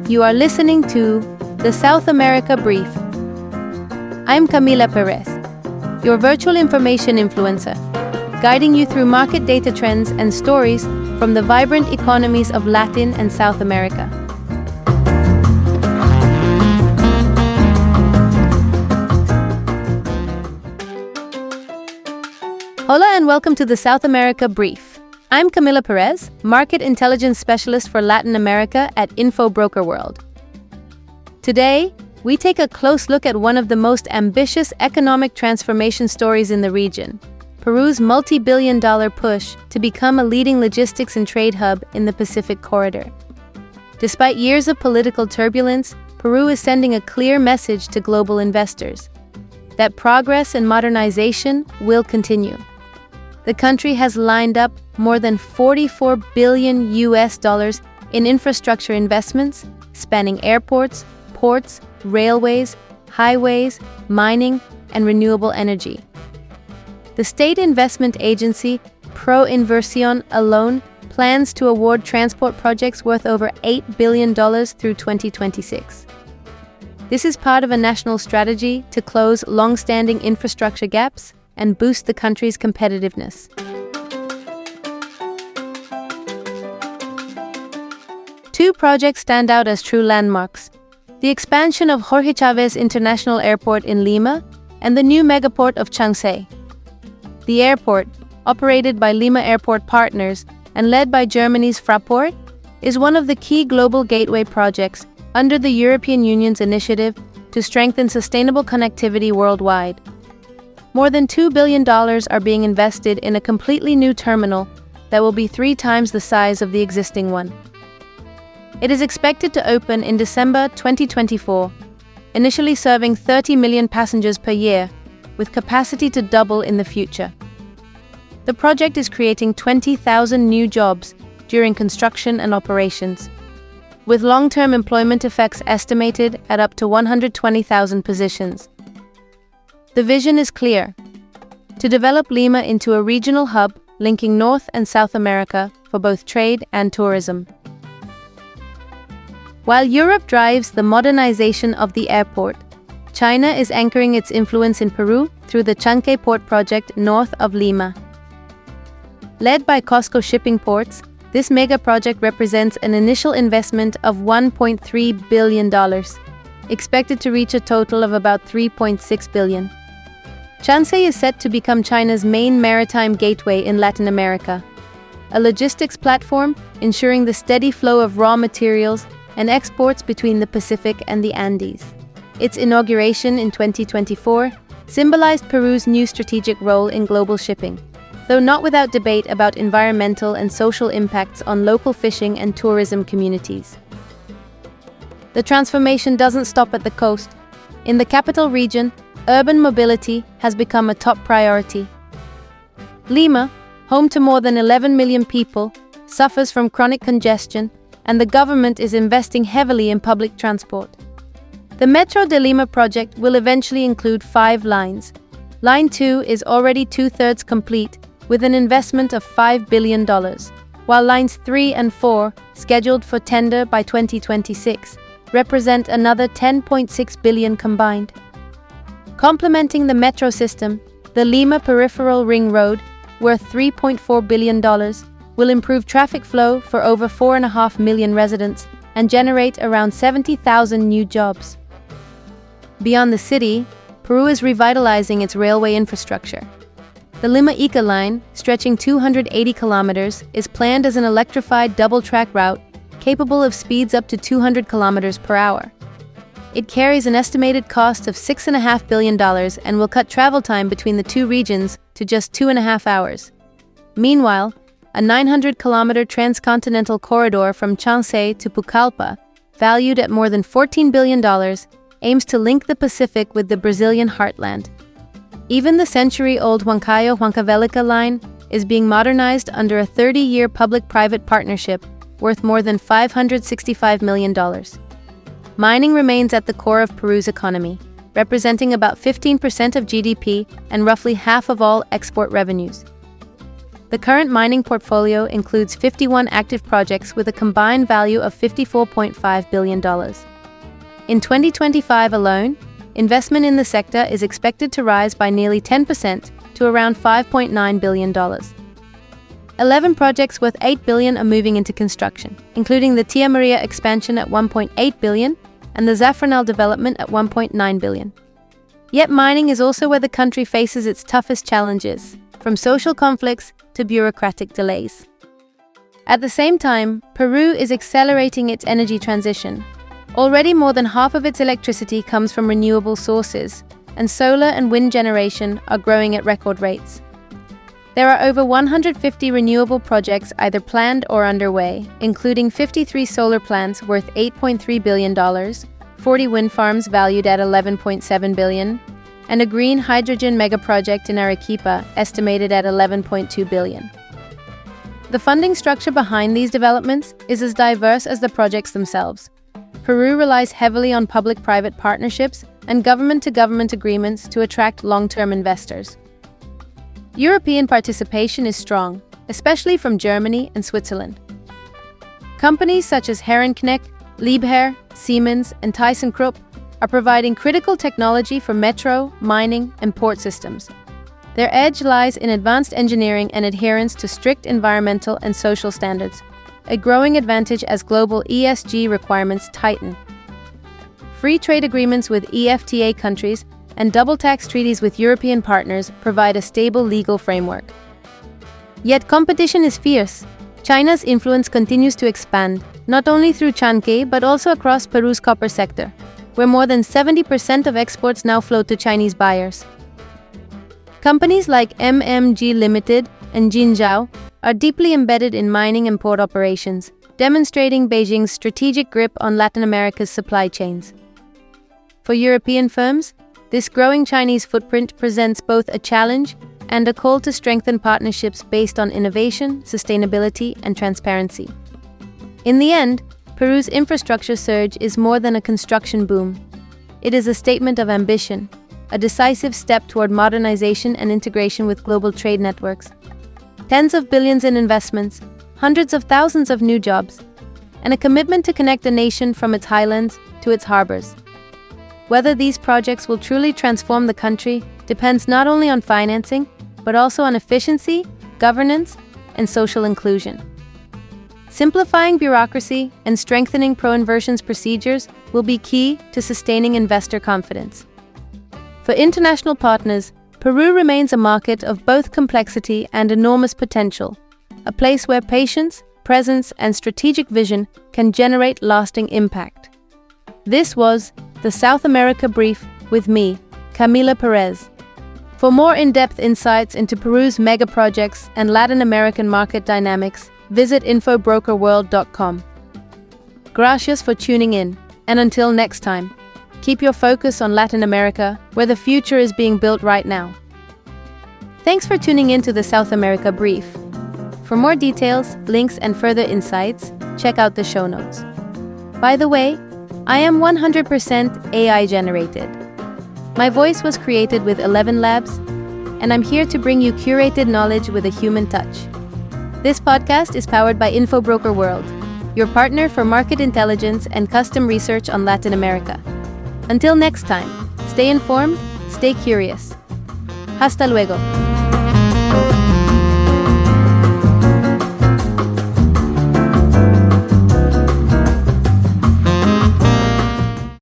You are listening to the South America Brief. I'm Camila Perez, your virtual information influencer, guiding you through market data trends and stories from the vibrant economies of Latin and South America. Hola and welcome to the South America Brief. I'm Camila Perez, Market Intelligence Specialist for Latin America at infobrokerworld. Today, we take a close look at one of the most ambitious economic transformation stories in the region, Peru's multi-billion-dollar push to become a leading logistics and trade hub in the Pacific corridor. Despite years of political turbulence, Peru is sending a clear message to global investors that progress and modernization will continue. The country has lined up more than $44 billion in infrastructure investments, spanning airports, ports, railways, highways, mining, and renewable energy. The state investment agency, ProInversión, alone plans to award transport projects worth over $8 billion through 2026. This is part of a national strategy to close long-standing infrastructure gaps and boost the country's competitiveness. Two projects stand out as true landmarks: the expansion of Jorge Chávez International Airport in Lima and the new megaport of Changsey. The airport, operated by Lima Airport Partners and led by Germany's Fraport, is one of the key global gateway projects under the European Union's initiative to strengthen sustainable connectivity worldwide. More than $2 billion are being invested in a completely new terminal that will be 3 times the size of the existing one. It is expected to open in December 2024, initially serving 30 million passengers per year, with capacity to double in the future. The project is creating 20,000 new jobs during construction and operations, with long-term employment effects estimated at up to 120,000 positions. The vision is clear: to develop Lima into a regional hub linking North and South America for both trade and tourism. While Europe drives the modernization of the airport, China is anchoring its influence in Peru through the Changsey Port project north of Lima. Led by COSCO Shipping Ports, this mega project represents an initial investment of $1.3 billion, expected to reach a total of about $3.6 billion. Changsey is set to become China's main maritime gateway in Latin America, a logistics platform ensuring the steady flow of raw materials and exports between the Pacific and the Andes. Its inauguration in 2024 symbolized Peru's new strategic role in global shipping, though not without debate about environmental and social impacts on local fishing and tourism communities. The transformation doesn't stop at the coast. In the capital region, urban mobility has become a top priority. Lima, home to more than 11 million people, suffers from chronic congestion, and the government is investing heavily in public transport. The Metro de Lima project will eventually include 5 lines. Line 2 is already 2/3 complete, with an investment of $5 billion, while lines 3 and 4, scheduled for tender by 2026, represent another $10.6 billion combined. Complementing the metro system, the Lima Peripheral Ring Road, worth $3.4 billion, will improve traffic flow for over 4.5 million residents and generate around 70,000 new jobs. Beyond the city, Peru is revitalizing its railway infrastructure. The Lima-Ica line, stretching 280 kilometers, is planned as an electrified double-track route capable of speeds up to 200 kilometers per hour. It carries an estimated cost of $6.5 billion and will cut travel time between the two regions to just 2.5 hours. Meanwhile, a 900-kilometer transcontinental corridor from Changsey to Pucallpa, valued at more than $14 billion, aims to link the Pacific with the Brazilian heartland. Even the century-old Huancayo-Huancavelica line is being modernized under a 30-year public-private partnership worth more than $565 million. Mining remains at the core of Peru's economy, representing about 15% of GDP and roughly half of all export revenues. The current mining portfolio includes 51 active projects with a combined value of $54.5 billion. In 2025 alone, investment in the sector is expected to rise by nearly 10% to around $5.9 billion. 11 projects worth $8 billion are moving into construction, including the Tia Maria expansion at $1.8 billion and the Zafranal development at $1.9 billion. Yet mining is also where the country faces its toughest challenges, from social conflicts to bureaucratic delays. At the same time, Peru is accelerating its energy transition. Already more than half of its electricity comes from renewable sources, and solar and wind generation are growing at record rates. There are over 150 renewable projects either planned or underway, including 53 solar plants worth $8.3 billion, 40 wind farms valued at $11.7 billion, and a green hydrogen megaproject in Arequipa estimated at $11.2 billion. The funding structure behind these developments is as diverse as the projects themselves. Peru relies heavily on public-private partnerships and government-to-government agreements to attract long-term investors. European participation is strong, especially from Germany and Switzerland. Companies such as Herrenknecht, Liebherr, Siemens, and ThyssenKrupp are providing critical technology for metro, mining, and port systems. Their edge lies in advanced engineering and adherence to strict environmental and social standards, a growing advantage as global ESG requirements tighten. Free trade agreements with EFTA countries and double tax treaties with European partners provide a stable legal framework. Yet competition is fierce. China's influence continues to expand, not only through Chancay but also across Peru's copper sector, where more than 70% of exports now flow to Chinese buyers. Companies like MMG Limited and Jinzhou are deeply embedded in mining and port operations, demonstrating Beijing's strategic grip on Latin America's supply chains. For European firms, this growing Chinese footprint presents both a challenge and a call to strengthen partnerships based on innovation, sustainability, and transparency. In the end, Peru's infrastructure surge is more than a construction boom. It is a statement of ambition, a decisive step toward modernization and integration with global trade networks. Tens of billions in investments, hundreds of thousands of new jobs, and a commitment to connect the nation from its highlands to its harbors. Whether these projects will truly transform the country depends not only on financing, but also on efficiency, governance, and social inclusion. Simplifying bureaucracy and strengthening pro-inversions procedures will be key to sustaining investor confidence. For international partners, Peru remains a market of both complexity and enormous potential, a place where patience, presence, and strategic vision can generate lasting impact. This was the South America Brief with me, Camila Perez. For more in-depth insights into Peru's mega projects and Latin American market dynamics, visit infobrokerworld.com. Gracias for tuning in, and until next time, keep your focus on Latin America, where the future is being built right now. Thanks for tuning in to the South America Brief. For more details, links, and further insights, check out the show notes. By the way, I am 100% AI generated. My voice was created with 11 Labs, and I'm here to bring you curated knowledge with a human touch. This podcast is powered by infobrokerworld, your partner for market intelligence and custom research on Latin America. Until next time, stay informed, stay curious. Hasta luego.